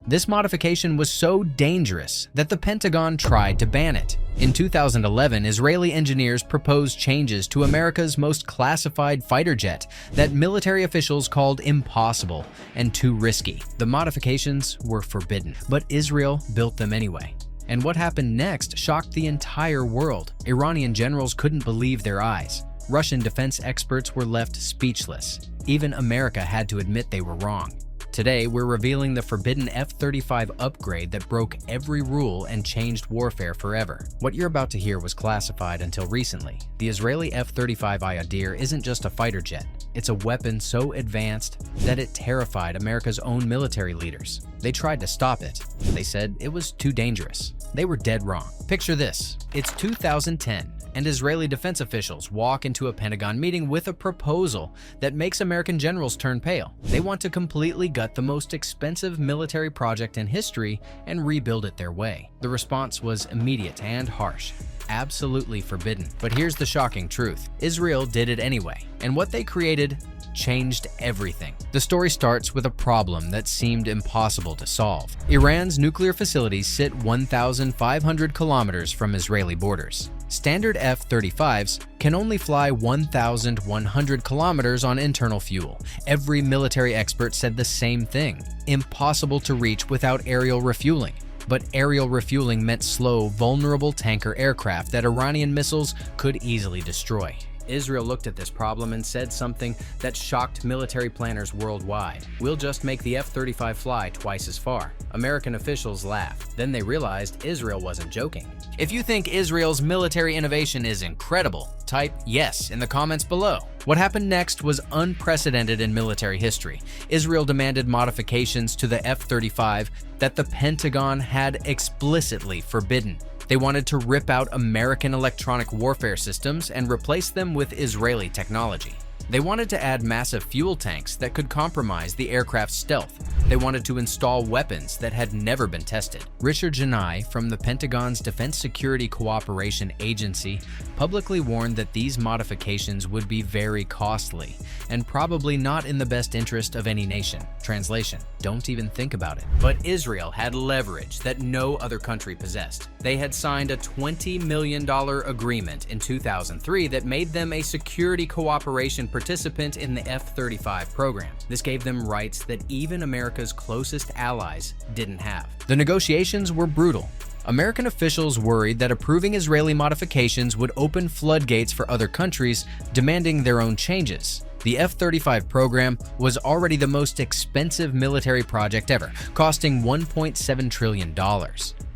This modification was so dangerous that the Pentagon tried to ban it. In 2011, Israeli engineers proposed changes to America's most classified fighter jet that military officials called impossible and too risky. The modifications were forbidden, but Israel built them anyway. And what happened next shocked the entire world. Iranian generals couldn't believe their eyes. Russian defense experts were left speechless. Even America had to admit they were wrong. Today, we're revealing the forbidden F-35 upgrade that broke every rule and changed warfare forever. What you're about to hear was classified until recently. The Israeli F-35I Adir isn't just a fighter jet. It's a weapon so advanced that it terrified America's own military leaders. They tried to stop it. They said it was too dangerous. They were dead wrong. Picture this. It's 2010. And Israeli defense officials walk into a Pentagon meeting with a proposal that makes American generals turn pale. They want to completely gut the most expensive military project in history and rebuild it their way. The response was immediate and harsh. Absolutely forbidden. But here's the shocking truth. Israel did it anyway, and what they created changed everything. The story starts with a problem that seemed impossible to solve. Iran's nuclear facilities sit 1,500 kilometers from Israeli borders. Standard F-35s can only fly 1,100 kilometers on internal fuel. Every military expert said the same thing: impossible to reach without aerial refueling. But aerial refueling meant slow, vulnerable tanker aircraft that Iranian missiles could easily destroy. Israel looked at this problem and said something that shocked military planners worldwide. We'll just make the F-35 fly twice as far. American officials laughed. Then they realized Israel wasn't joking. If you think Israel's military innovation is incredible, type yes in the comments below. What happened next was unprecedented in military history. Israel demanded modifications to the F-35 that the Pentagon had explicitly forbidden. They wanted to rip out American electronic warfare systems and replace them with Israeli technology. They wanted to add massive fuel tanks that could compromise the aircraft's stealth. They wanted to install weapons that had never been tested. Richard Janai from the Pentagon's Defense Security Cooperation Agency publicly warned that these modifications would be very costly and probably not in the best interest of any nation. Translation: don't even think about it. But Israel had leverage that no other country possessed. They had signed a $20 million agreement in 2003 that made them a security cooperation participant in the F-35 program. This gave them rights that even America's closest allies didn't have. The negotiations were brutal. American officials worried that approving Israeli modifications would open floodgates for other countries demanding their own changes. The F-35 program was already the most expensive military project ever, costing $1.7 trillion.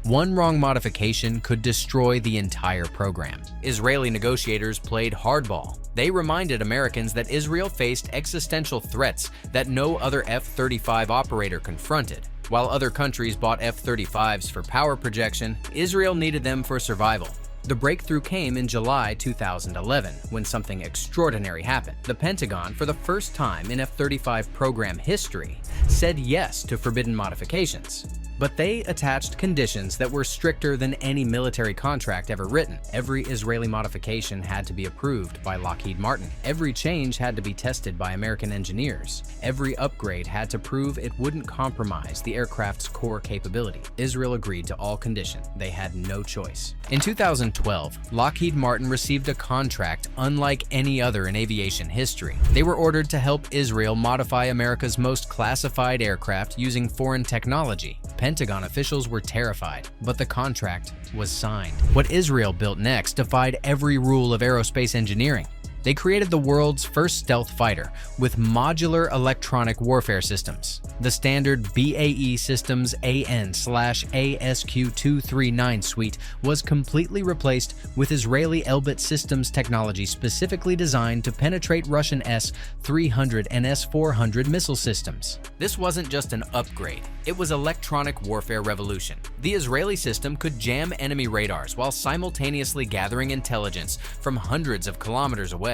One wrong modification could destroy the entire program. Israeli negotiators played hardball. They reminded Americans that Israel faced existential threats that no other F-35 operator confronted. While other countries bought F-35s for power projection, Israel needed them for survival. The breakthrough came in July 2011, when something extraordinary happened. The Pentagon, for the first time in F-35 program history, said yes to forbidden modifications. But they attached conditions that were stricter than any military contract ever written. Every Israeli modification had to be approved by Lockheed Martin. Every change had to be tested by American engineers. Every upgrade had to prove it wouldn't compromise the aircraft's core capability. Israel agreed to all conditions. They had no choice. In 2012, Lockheed Martin received a contract unlike any other in aviation history. They were ordered to help Israel modify America's most classified aircraft using foreign technology. Pentagon officials were terrified, but the contract was signed. What Israel built next defied every rule of aerospace engineering. They created the world's first stealth fighter with modular electronic warfare systems. The standard BAE Systems AN/ASQ239 suite was completely replaced with Israeli Elbit Systems technology specifically designed to penetrate Russian S-300 and S-400 missile systems. This wasn't just an upgrade, it was electronic warfare revolution. The Israeli system could jam enemy radars while simultaneously gathering intelligence from hundreds of kilometers away.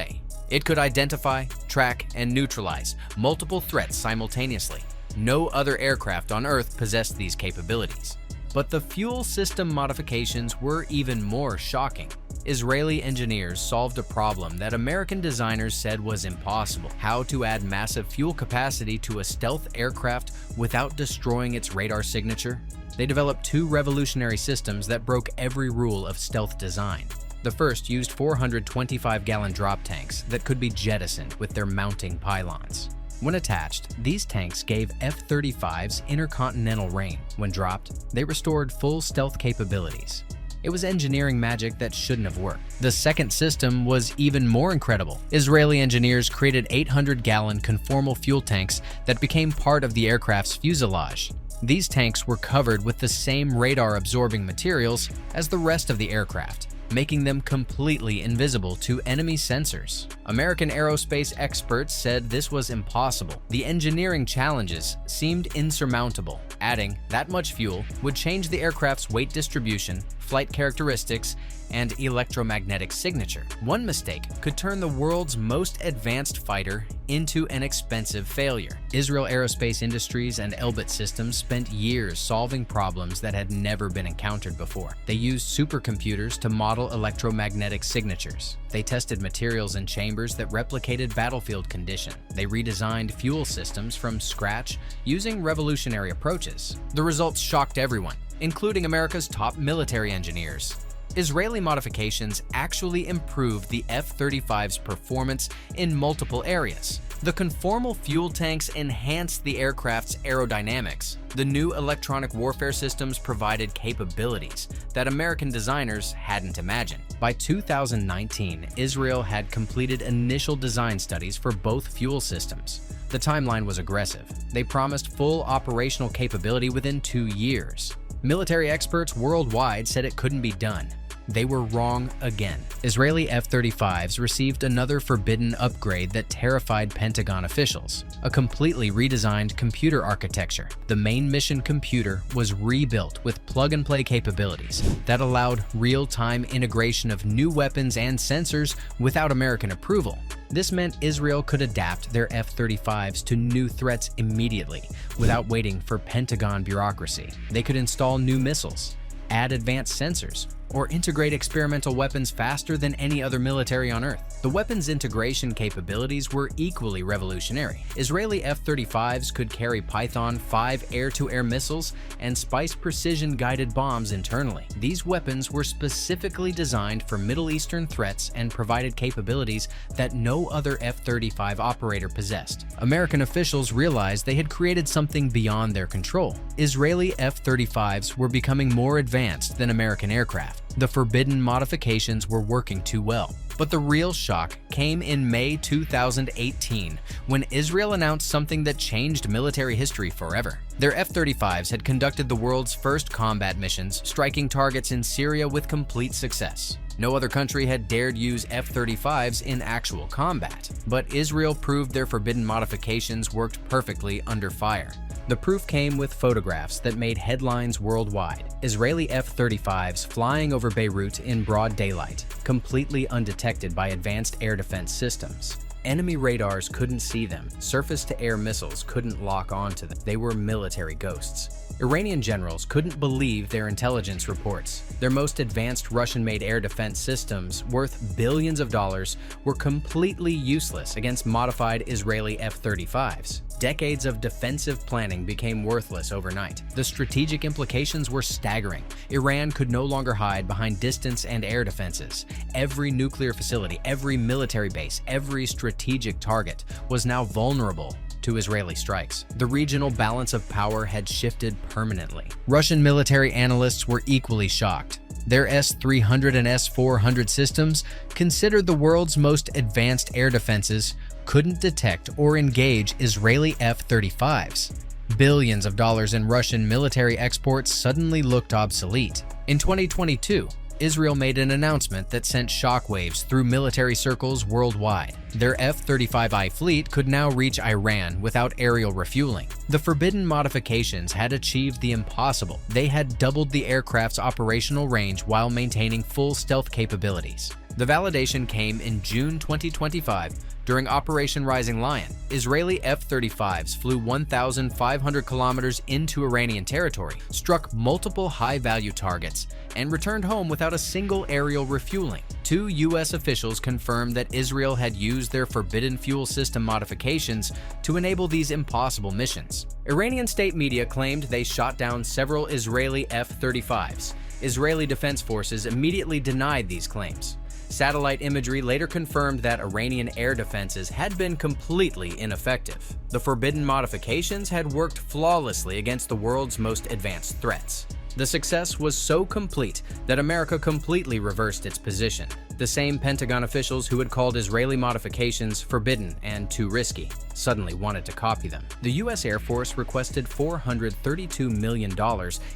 It could identify, track, and neutralize multiple threats simultaneously. No other aircraft on Earth possessed these capabilities. But the fuel system modifications were even more shocking. Israeli engineers solved a problem that American designers said was impossible: how to add massive fuel capacity to a stealth aircraft without destroying its radar signature. They developed two revolutionary systems that broke every rule of stealth design. The first used 425-gallon drop tanks that could be jettisoned with their mounting pylons. When attached, these tanks gave F-35s intercontinental reign. When dropped, they restored full stealth capabilities. It was engineering magic that shouldn't have worked. The second system was even more incredible. Israeli engineers created 800-gallon conformal fuel tanks that became part of the aircraft's fuselage. These tanks were covered with the same radar-absorbing materials as the rest of the aircraft, making them completely invisible to enemy sensors. American aerospace experts said this was impossible. The engineering challenges seemed insurmountable. Adding that much fuel would change the aircraft's weight distribution, flight characteristics, and electromagnetic signature. One mistake could turn the world's most advanced fighter into an expensive failure. Israel Aerospace Industries and Elbit Systems spent years solving problems that had never been encountered before. They used supercomputers to model electromagnetic signatures. They tested materials in chambers that replicated battlefield condition. They redesigned fuel systems from scratch using revolutionary approaches. The results shocked everyone, including America's top military engineers. Israeli modifications actually improved the F-35's performance in multiple areas. The conformal fuel tanks enhanced the aircraft's aerodynamics. The new electronic warfare systems provided capabilities that American designers hadn't imagined. By 2019, Israel had completed initial design studies for both fuel systems. The timeline was aggressive. They promised full operational capability within 2 years. Military experts worldwide said it couldn't be done. They were wrong again. Israeli F-35s received another forbidden upgrade that terrified Pentagon officials: a completely redesigned computer architecture. The main mission computer was rebuilt with plug-and-play capabilities that allowed real-time integration of new weapons and sensors without American approval. This meant Israel could adapt their F-35s to new threats immediately, without waiting for Pentagon bureaucracy. They could install new missiles, add advanced sensors, or integrate experimental weapons faster than any other military on Earth. The weapons integration capabilities were equally revolutionary. Israeli F-35s could carry Python 5 air-to-air missiles and Spice precision-guided bombs internally. These weapons were specifically designed for Middle Eastern threats and provided capabilities that no other F-35 operator possessed. American officials realized they had created something beyond their control. Israeli F-35s were becoming more advanced than American aircraft. The forbidden modifications were working too well. But the real shock came in May 2018, when Israel announced something that changed military history forever. Their F-35s had conducted the world's first combat missions, striking targets in Syria with complete success. No other country had dared use F-35s in actual combat, but Israel proved their forbidden modifications worked perfectly under fire. The proof came with photographs that made headlines worldwide. Israeli F-35s flying over Beirut in broad daylight, completely undetected by advanced air defense systems. Enemy radars couldn't see them. Surface-to-air missiles couldn't lock onto them. They were military ghosts. Iranian generals couldn't believe their intelligence reports. Their most advanced Russian-made air defense systems, worth billions of dollars, were completely useless against modified Israeli F-35s. Decades of defensive planning became worthless overnight. The strategic implications were staggering. Iran could no longer hide behind distance and air defenses. Every nuclear facility, every military base, every strategic target was now vulnerable to Israeli strikes. The regional balance of power had shifted permanently. Russian military analysts were equally shocked. Their S-300 and S-400 systems, considered the world's most advanced air defenses, couldn't detect or engage Israeli F-35s. Billions of dollars in Russian military exports suddenly looked obsolete. In 2022, Israel made an announcement that sent shockwaves through military circles worldwide. Their F-35I fleet could now reach Iran without aerial refueling. The forbidden modifications had achieved the impossible. They had doubled the aircraft's operational range while maintaining full stealth capabilities. The validation came in June 2025 during Operation Rising Lion. Israeli F-35s flew 1,500 kilometers into Iranian territory, struck multiple high-value targets, and returned home without a single aerial refueling. 2 U.S. officials confirmed that Israel had used their forbidden fuel system modifications to enable these impossible missions. Iranian state media claimed they shot down several Israeli F-35s. Israeli defense forces immediately denied these claims. Satellite imagery later confirmed that Iranian air defenses had been completely ineffective. The forbidden modifications had worked flawlessly against the world's most advanced threats. The success was so complete that America completely reversed its position. The same Pentagon officials who had called Israeli modifications forbidden and too risky suddenly wanted to copy them. The U.S. Air Force requested $432 million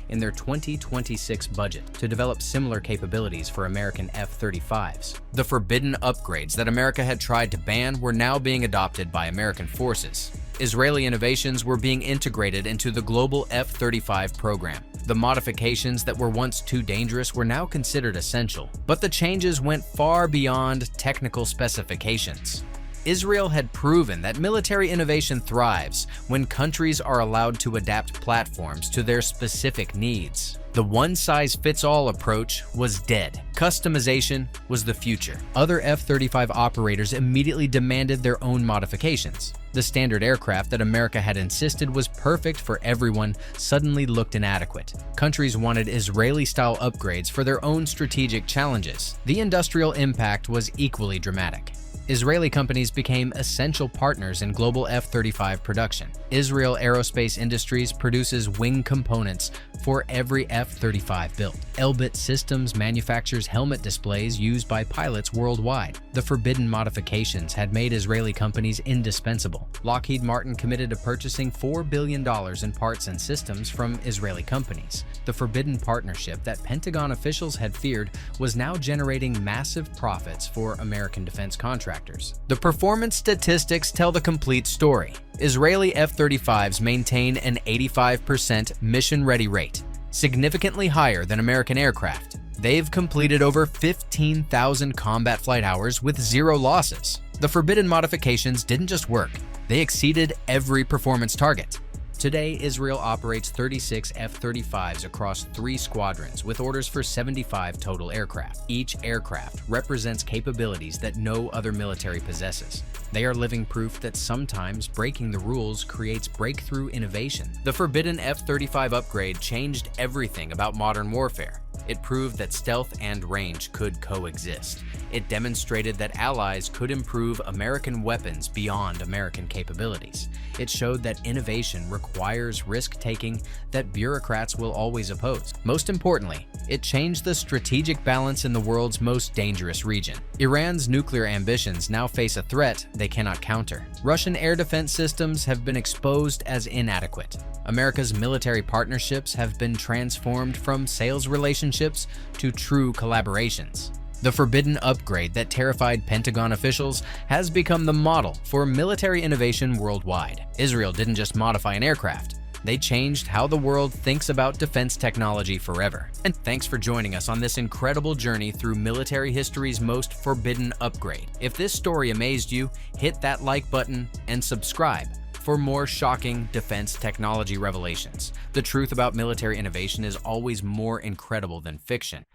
in their 2026 budget to develop similar capabilities for American F-35s. The forbidden upgrades that America had tried to ban were now being adopted by American forces. Israeli innovations were being integrated into the global F-35 program. The modifications that were once too dangerous were now considered essential, but the changes went far beyond technical specifications. Israel had proven that military innovation thrives when countries are allowed to adapt platforms to their specific needs. The one-size-fits-all approach was dead. Customization was the future. Other F-35 operators immediately demanded their own modifications. The standard aircraft that America had insisted was perfect for everyone suddenly looked inadequate. Countries wanted Israeli-style upgrades for their own strategic challenges. The industrial impact was equally dramatic. Israeli companies became essential partners in global F-35 production. Israel Aerospace Industries produces wing components for every F-35 built. Elbit Systems manufactures helmet displays used by pilots worldwide. The forbidden modifications had made Israeli companies indispensable. Lockheed Martin committed to purchasing $4 billion in parts and systems from Israeli companies. The forbidden partnership that Pentagon officials had feared was now generating massive profits for American defense contractors. The performance statistics tell the complete story. Israeli F-35s maintain an 85% mission-ready rate, significantly higher than American aircraft. They've completed over 15,000 combat flight hours with 0 losses. The forbidden modifications didn't just work, they exceeded every performance target. Today, Israel operates 36 F-35s across 3 squadrons with orders for 75 total aircraft. Each aircraft represents capabilities that no other military possesses. They are living proof that sometimes breaking the rules creates breakthrough innovation. The forbidden F-35 upgrade changed everything about modern warfare. It proved that stealth and range could coexist. It demonstrated that allies could improve American weapons beyond American capabilities. It showed that innovation requires risk-taking that bureaucrats will always oppose. Most importantly, it changed the strategic balance in the world's most dangerous region. Iran's nuclear ambitions now face a threat they cannot counter. Russian air defense systems have been exposed as inadequate. America's military partnerships have been transformed from sales relationships to true collaborations. The forbidden upgrade that terrified Pentagon officials has become the model for military innovation worldwide. Israel didn't just modify an aircraft, they changed how the world thinks about defense technology forever. And thanks for joining us on this incredible journey through military history's most forbidden upgrade. If this story amazed you, hit that like button and subscribe for more shocking defense technology revelations. The truth about military innovation is always more incredible than fiction.